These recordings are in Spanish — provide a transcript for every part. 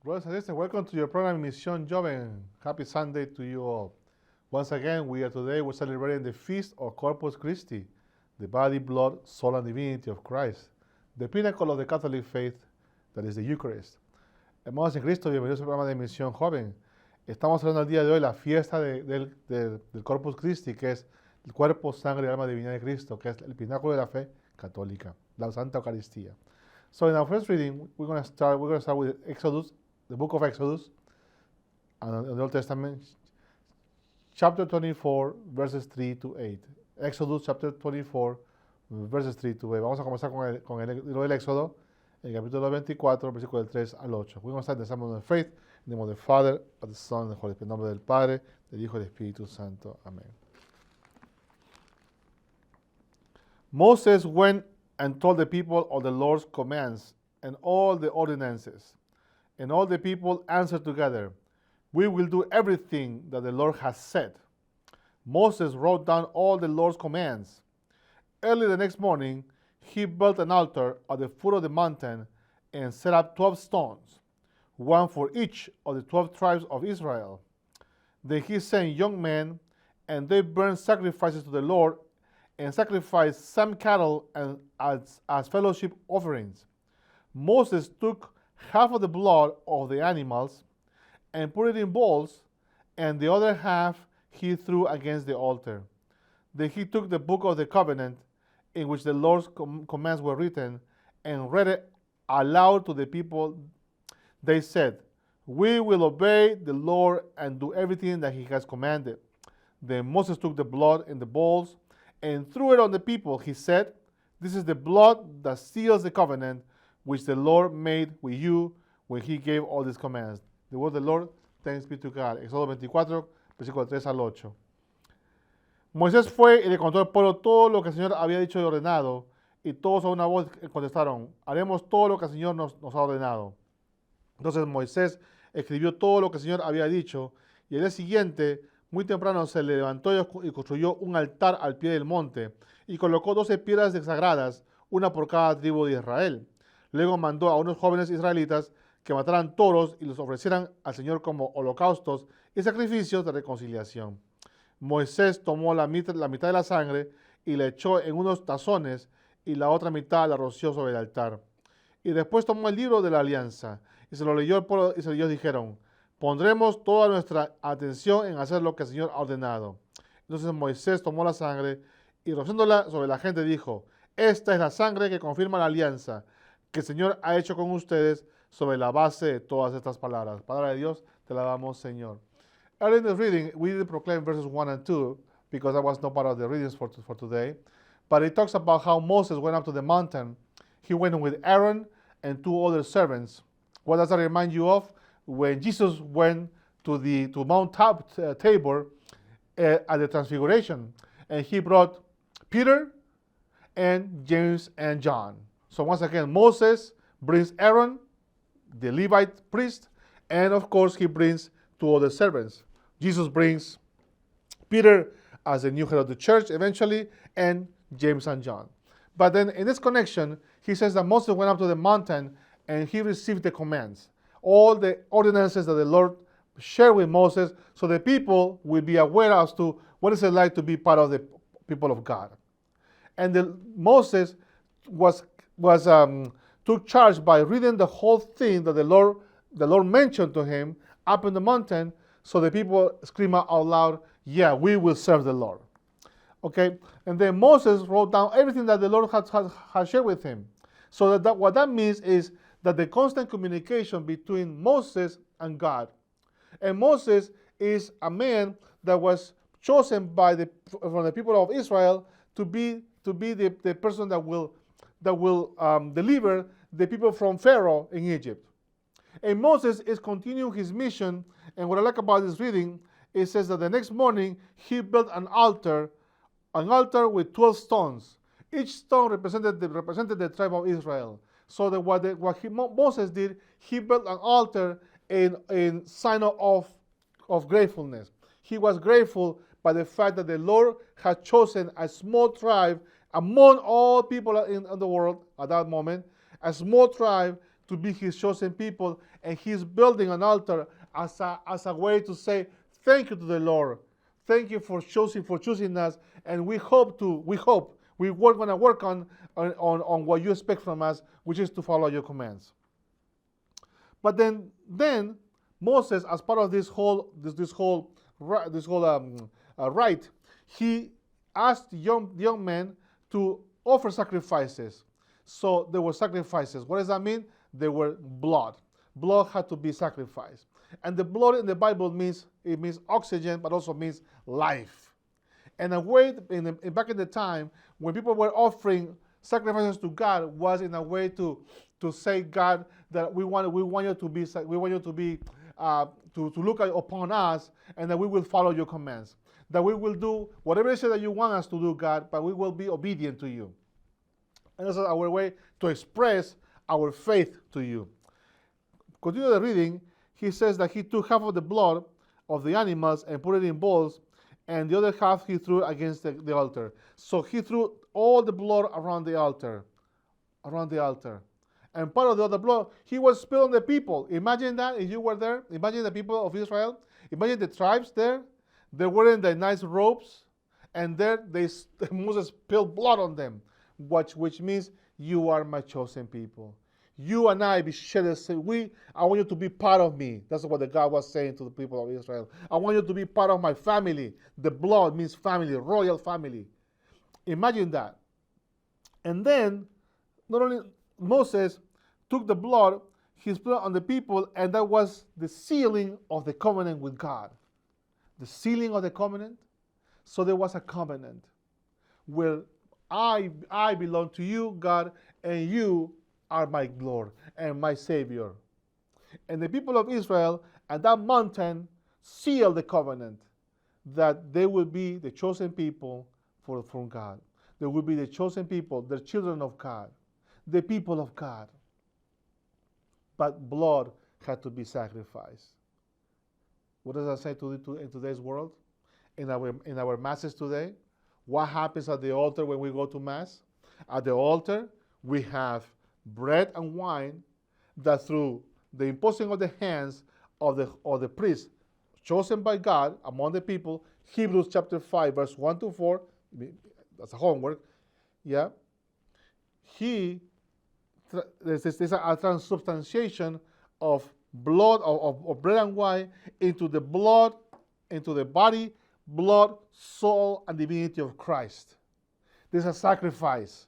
Brothers and sisters, welcome to your program Misión Joven. Happy Sunday to you all. Once again, we're celebrating the feast of Corpus Christi, the body, blood, soul, and divinity of Christ, the pinnacle of the Catholic faith, that is the Eucharist. Hermanos en Cristo, bienvenidos al programa de Misión Joven. Estamos hablando el día de hoy la fiesta del Corpus Christi, que es el cuerpo, sangre y alma divina de Cristo, que es el pináculo de la fe católica, la Santa Eucaristía. So in our first reading, we're going to start with Exodus, the book of Exodus, in the Old Testament, chapter 24, verses 3 to 8. Exodus chapter 24, verses 3 to 8. Vamos a comenzar con el libro del Éxodo, el capítulo 24, versículo del 3 al 8. We're going to start the sermon of faith, in the name of the Father, of the Son, and the Holy Spirit. En nombre del Padre, del Hijo y del Espíritu Santo. Amén. Moses went and told the people of the Lord's commands and all the ordinances. And all the people answered together, "We will do everything that the Lord has said." Moses wrote down all the Lord's commands. Early the next morning, he built an altar at the foot of the mountain and set up 12 stones, one for each of the 12 tribes of Israel. Then he sent young men, and they burned sacrifices to the Lord and sacrificed some cattle and as fellowship offerings. Moses took half of the blood of the animals and put it in bowls, and the other half he threw against the altar. Then he took the book of the covenant, in which the Lord's commands were written, and read it aloud to the people. They said, "We will obey the Lord and do everything that he has commanded." Then Moses took the blood in the bowls and threw it on the people. He said, "This is the blood that seals the covenant which the Lord made with you when he gave all these commands." The word of the Lord, thanks be to God. Éxodo 24, versículo 3 al 8. Moisés fue y le contó al pueblo todo lo que el Señor había dicho y ordenado, y todos a una voz contestaron, "Haremos todo lo que el Señor nos ha ordenado." Entonces Moisés escribió todo lo que el Señor había dicho, y al día siguiente, muy temprano, se levantó y construyó un altar al pie del monte, y colocó 12 piedras sagradas, una por cada tribu de Israel. Luego mandó a unos jóvenes israelitas que mataran toros y los ofrecieran al Señor como holocaustos y sacrificios de reconciliación. Moisés tomó la mitad de la sangre y la echó en unos tazones, y la otra mitad la roció sobre el altar. Y después tomó el libro de la alianza y se lo leyó al pueblo, y ellos dijeron, "Pondremos toda nuestra atención en hacer lo que el Señor ha ordenado." Entonces Moisés tomó la sangre y rociándola sobre la gente dijo, "Esta es la sangre que confirma la alianza que el Señor ha hecho con ustedes sobre la base de todas estas palabras." Palabra de Dios, te la damos, Señor. Early in the reading, we didn't proclaim verses 1 and 2 because that was not part of the readings for today. But it talks about how Moses went up to the mountain. He went with Aaron and 2 other servants. What does that remind you of? When Jesus went to Mount Tabor at the Transfiguration, and he brought Peter and James and John. So once again, Moses brings Aaron, the Levite priest, and of course he brings 2 other servants. Jesus brings Peter as the new head of the church eventually, and James and John. But then in this connection, he says that Moses went up to the mountain and he received the commands, all the ordinances that the Lord shared with Moses, so the people will be aware as to what is it like to be part of the people of God. And Moses took charge by reading the whole thing that the Lord mentioned to him up in the mountain, so the people scream out loud, "Yeah, we will serve the Lord." Okay, and then Moses wrote down everything that the Lord had shared with him. So what that means is that the constant communication between Moses and God. And Moses is a man that was chosen from the people of Israel to be the person that will deliver the people from Pharaoh in Egypt. And Moses is continuing his mission, and what I like about this reading, it says that the next morning he built an altar with 12 stones. Each stone represented the tribe of Israel. So that Moses did, he built an altar in sign of gratefulness. He was grateful by the fact that the Lord had chosen a small tribe among all people in the world at that moment, a small tribe to be his chosen people, and he's building an altar as a way to say thank you to the Lord. Thank you for choosing us, and we we're going to work on what you expect from us, which is to follow your commands. But then Moses, as part of this whole rite, he asked young men to offer sacrifices. So there were sacrifices. What does that mean? There were blood. Blood had to be sacrificed. And the blood in the Bible means oxygen, but also means life. And a way back in the time when people were offering sacrifices to God was in a way to say, God, that we want you to look upon us, and that we will follow your commands. That we will do whatever it is that you want us to do, God, but we will be obedient to you. And that's our way to express our faith to you. Continue the reading. He says that he took half of the blood of the animals and put it in bowls, and the other half he threw against the altar. So he threw all the blood around the altar. And part of the other blood, he was spilled on the people. Imagine that if you were there. Imagine the people of Israel. Imagine the tribes there. They were in the nice robes, and there Moses spilled blood on them, which means you are my chosen people. You and I, I want you to be part of me. That's what the God was saying to the people of Israel. I want you to be part of my family. The blood means family, royal family. Imagine that. And then, not only Moses took the blood, he spilled on the people, and that was the sealing of the covenant with God. The sealing of the covenant. So there was a covenant where I belong to you, God, and you are my Lord and my Savior. And the people of Israel at that mountain sealed the covenant that they will be the chosen people from God. They will be the chosen people, the children of God, the people of God. But blood had to be sacrificed. What does that say in today's world? In our masses today? What happens at the altar when we go to Mass? At the altar, we have bread and wine that through the imposing of the hands of the priest chosen by God among the people, Hebrews chapter 5, verse 1 to 4, that's a homework, yeah. There's a transubstantiation of blood, of bread and wine into the body, blood, soul, and divinity of Christ. There's a sacrifice.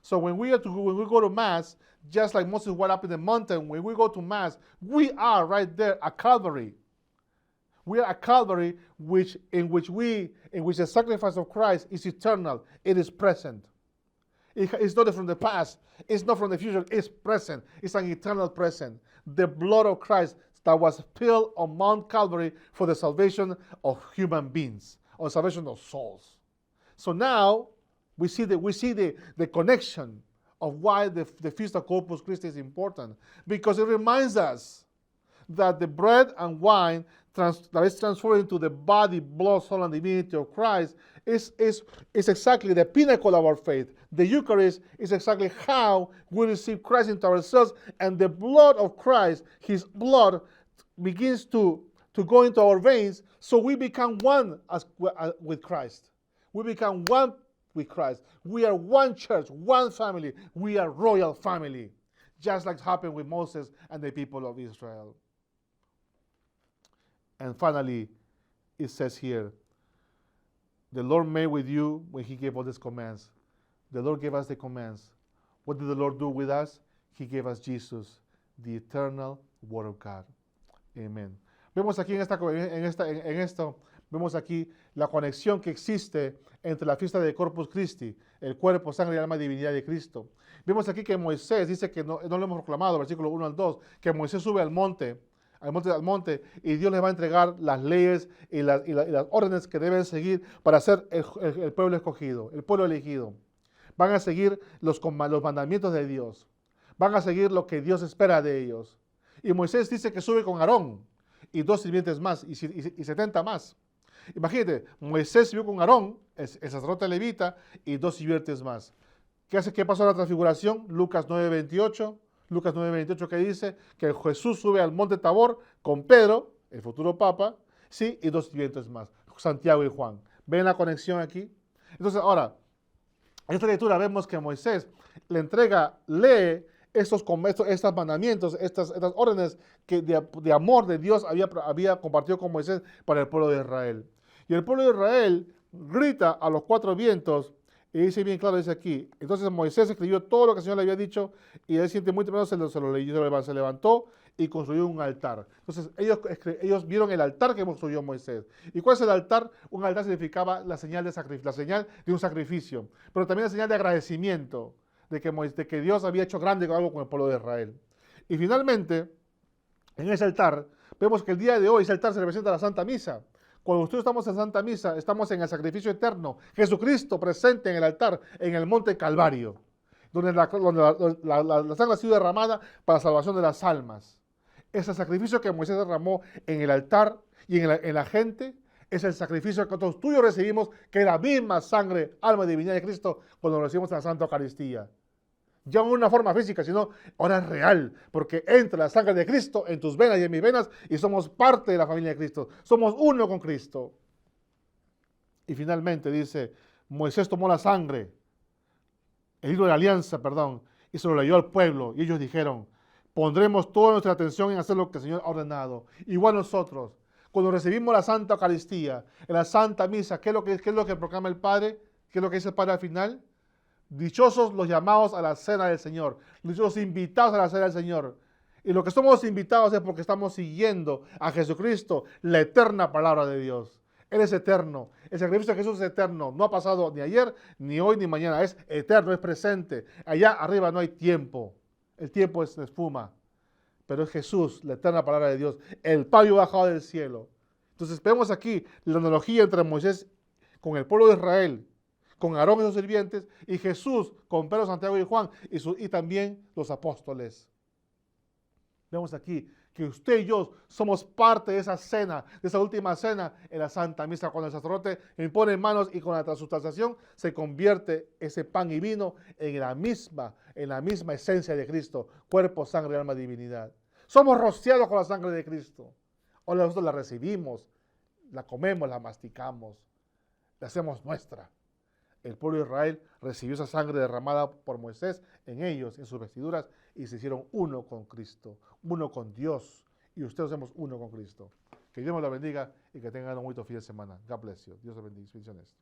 So when we go to Mass, just like Moses went up in the mountain, when we go to Mass, we are right there at Calvary. We are at Calvary, in which the sacrifice of Christ is eternal. It is present. It's not from the past. It's not from the future. It's present. It's an eternal present. The blood of Christ that was spilled on Mount Calvary for the salvation of human beings, or salvation of souls. So now we see the connection of why the Feast of Corpus Christi is important, because it reminds us that the bread and wine that is transformed into the body, blood, soul, and divinity of Christ is exactly the pinnacle of our faith. The Eucharist is exactly how we receive Christ into ourselves, and the blood of Christ, his blood, begins to go into our veins, so we become one with Christ. We become one with Christ. We are one church, one family. We are royal family, just like happened with Moses and the people of Israel. And finally, it says here, the Lord made with you when he gave all these commands. The Lord gave us the commands. What did the Lord do with us? He gave us Jesus, the eternal Word of God. Amen. Vemos aquí en esto, vemos aquí la conexión que existe entre la fiesta de Corpus Christi, el cuerpo, sangre y alma y divinidad de Cristo. Vemos aquí que Moisés dice que no lo hemos proclamado, versículo 1 al 2, que Moisés sube al monte, y Dios les va a entregar las leyes y las órdenes que deben seguir para ser el pueblo escogido, el pueblo elegido. Van a seguir los mandamientos de Dios. Van a seguir lo que Dios espera de ellos. Y Moisés dice que sube con Aarón y 2 sirvientes más y 70 más. Imagínate, Moisés subió con Aarón, el sacerdote levita, y 2 sirvientes más. ¿Qué pasó en la transfiguración? Lucas 9:28. Lucas 9:28 que dice que Jesús sube al monte Tabor con Pedro, el futuro papa, sí, y dos sirvientes más, Santiago y Juan. ¿Ven la conexión aquí? Entonces, ahora, en esta lectura vemos que Moisés le entrega, lee estos mandamientos, estas órdenes que de amor de Dios había compartido con Moisés para el pueblo de Israel. Y el pueblo de Israel grita a los cuatro vientos y dice bien claro, dice aquí. Entonces Moisés escribió todo lo que el Señor le había dicho y él siente muy temprano se lo leyó, se levantó y construyó un altar. Entonces ellos vieron el altar que construyó Moisés. ¿Y cuál es el altar? Un altar significaba la señal de un sacrificio, pero también la señal de agradecimiento de que Dios había hecho grande algo con el pueblo de Israel. Y finalmente, en ese altar, vemos que el día de hoy ese altar se representa a la Santa Misa. Cuando nosotros estamos en Santa Misa, estamos en el sacrificio eterno. Jesucristo presente en el altar, en el monte Calvario, donde la sangre ha sido derramada para la salvación de las almas. Ese sacrificio que Moisés derramó en el altar y en la gente, es el sacrificio que todos tú y yo recibimos, que es la misma sangre, alma y divinidad de Cristo, cuando lo recibimos en la Santa Eucaristía. Ya no en una forma física, sino ahora es real, porque entra la sangre de Cristo en tus venas y en mis venas y somos parte de la familia de Cristo, somos uno con Cristo. Y finalmente dice, Moisés tomó la sangre, el hilo de la alianza, perdón, y se lo leyó al pueblo y ellos dijeron, pondremos toda nuestra atención en hacer lo que el Señor ha ordenado. Igual nosotros, cuando recibimos la Santa Eucaristía, en la Santa Misa, ¿qué es lo que proclama el Padre? ¿Qué es lo que dice el Padre al final? Dichosos los llamados a la cena del Señor, dichosos invitados a la cena del Señor. Y lo que somos invitados es porque estamos siguiendo a Jesucristo, la eterna palabra de Dios. Él es eterno. El sacrificio de Jesús es eterno. No ha pasado ni ayer, ni hoy, ni mañana. Es eterno, es presente. Allá arriba no hay tiempo. El tiempo es espuma. Pero es Jesús, la eterna palabra de Dios. El pabio bajado del cielo. Entonces vemos aquí la analogía entre Moisés con el pueblo de Israel, con Aarón y sus sirvientes, y Jesús con Pedro, Santiago y Juan, y también los apóstoles. Vemos aquí que usted y yo somos parte de esa cena, de esa última cena en la Santa Misa, cuando el sacerdote impone manos y con la transubstanciación se convierte ese pan y vino en la misma esencia de Cristo, cuerpo, sangre, alma, divinidad. Somos rociados con la sangre de Cristo. Ahora nosotros la recibimos, la comemos, la masticamos, la hacemos nuestra. El pueblo de Israel recibió esa sangre derramada por Moisés en ellos, en sus vestiduras, y se hicieron uno con Cristo, uno con Dios. Y ustedes somos uno con Cristo. Que Dios nos la bendiga y que tengan un bonito fin de semana. God bless you. Dios los bendiga. Bendiciones.